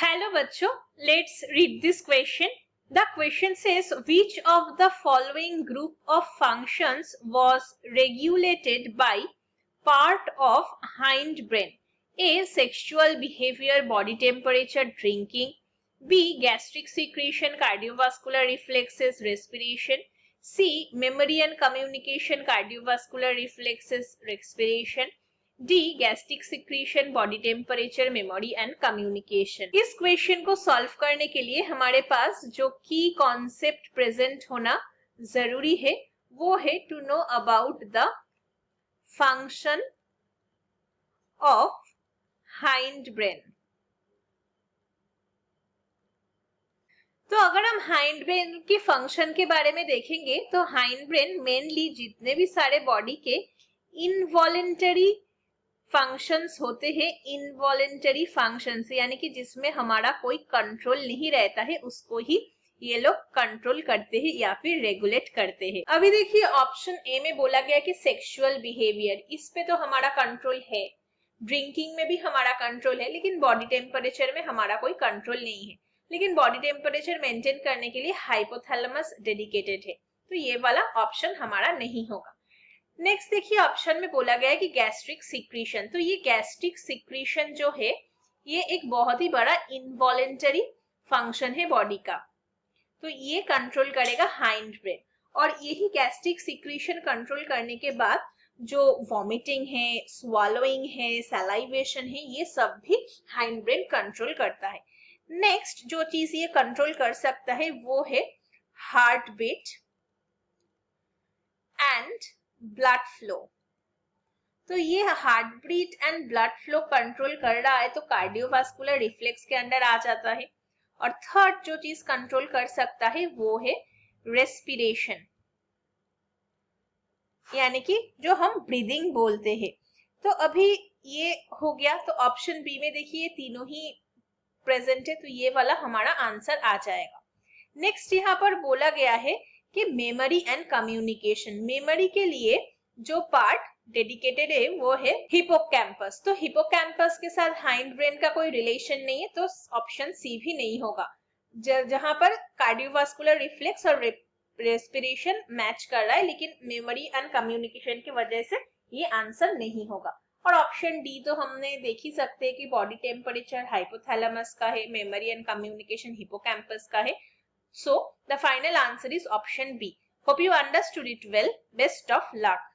Hello बच्चों, let's read this question. The question says which of the following group of functions was regulated by part of hindbrain? A. Sexual behavior, body temperature, drinking. B. Gastric secretion, cardiovascular reflexes, respiration. C. Memory and communication, cardiovascular reflexes, respiration. D. Gastric secretion, body temperature, memory and communication. इस question को solve करने के लिए हमारे पास जो की concept present होना जरूरी है वो है to know about the function of hind brain. तो अगर हम हाइंड ब्रेन के फंक्शन के बारे में देखेंगे तो हाइंड ब्रेन मेनली जितने भी सारे बॉडी के इनवॉलेंटरी फंक्शंस होते हैं, इनवॉलेंटरी फंक्शंस यानी कि जिसमें हमारा कोई कंट्रोल नहीं रहता है उसको ही ये लोग कंट्रोल करते हैं या फिर रेगुलेट करते हैं। अभी देखिए ऑप्शन ए में बोला गया कि सेक्सुअल बिहेवियर, इस पे तो हमारा कंट्रोल है, ड्रिंकिंग में भी हमारा कंट्रोल है, लेकिन बॉडी टेम्परेचर में हमारा कोई कंट्रोल नहीं है। लेकिन बॉडी टेम्परेचर मेंटेन करने के लिए हाइपोथैलेमस डेडिकेटेड है, तो ये वाला ऑप्शन हमारा नहीं होगा। नेक्स्ट देखिए ऑप्शन में बोला गया है कि गैस्ट्रिक सिक्रीशन, तो ये गैस्ट्रिक सिक्रीशन जो है ये एक बहुत ही बड़ा इनवॉलेंटरी फंक्शन है बॉडी का, तो ये कंट्रोल करेगा हाइंड ब्रेन। और यही गैस्ट्रिक सिक्रीशन कंट्रोल करने के बाद जो वॉमिटिंग है, स्वॉलोइंग है, सलाइवेशन है, ये सब भी हाइंड ब्रेन कंट्रोल करता है। नेक्स्ट जो चीज ये कंट्रोल कर सकता है वो है heart beat and blood flow. तो ये heart beat and blood flow control कर रहा है तो कार्डियोवास्कुलर रिफ्लेक्स के अंडर आ जाता है। और थर्ड जो चीज कंट्रोल कर सकता है वो है रेस्पिरेशन, यानी कि जो हम ब्रीदिंग बोलते हैं। तो अभी ये हो गया, तो ऑप्शन बी में देखिए तीनों ही प्रेजेंट है, तो ये वाला हमारा आंसर आ जाएगा। नेक्स्ट यहाँ पर बोला गया है कि मेमोरी एंड कम्युनिकेशन, मेमोरी के लिए जो पार्ट डेडिकेटेड है वो है हिपोकैम्पस। तो हिपोकैम्पस के साथ हाइंड ब्रेन का कोई रिलेशन नहीं है, तो ऑप्शन सी भी नहीं होगा। जहां पर कार्डियोवास्कुलर रिफ्लेक्स और रेस्पिरेशन मैच कर रहा है, लेकिन मेमोरी एंड कम्युनिकेशन की वजह से ये आंसर नहीं होगा। और ऑप्शन डी तो हमने देख ही सकते हैं कि बॉडी टेम्परेचर हाइपोथैलेमस का है, मेमोरी एंड कम्युनिकेशन हिपोकैम्पस का है। So the final answer is option B. Hope you understood it well. Best of luck.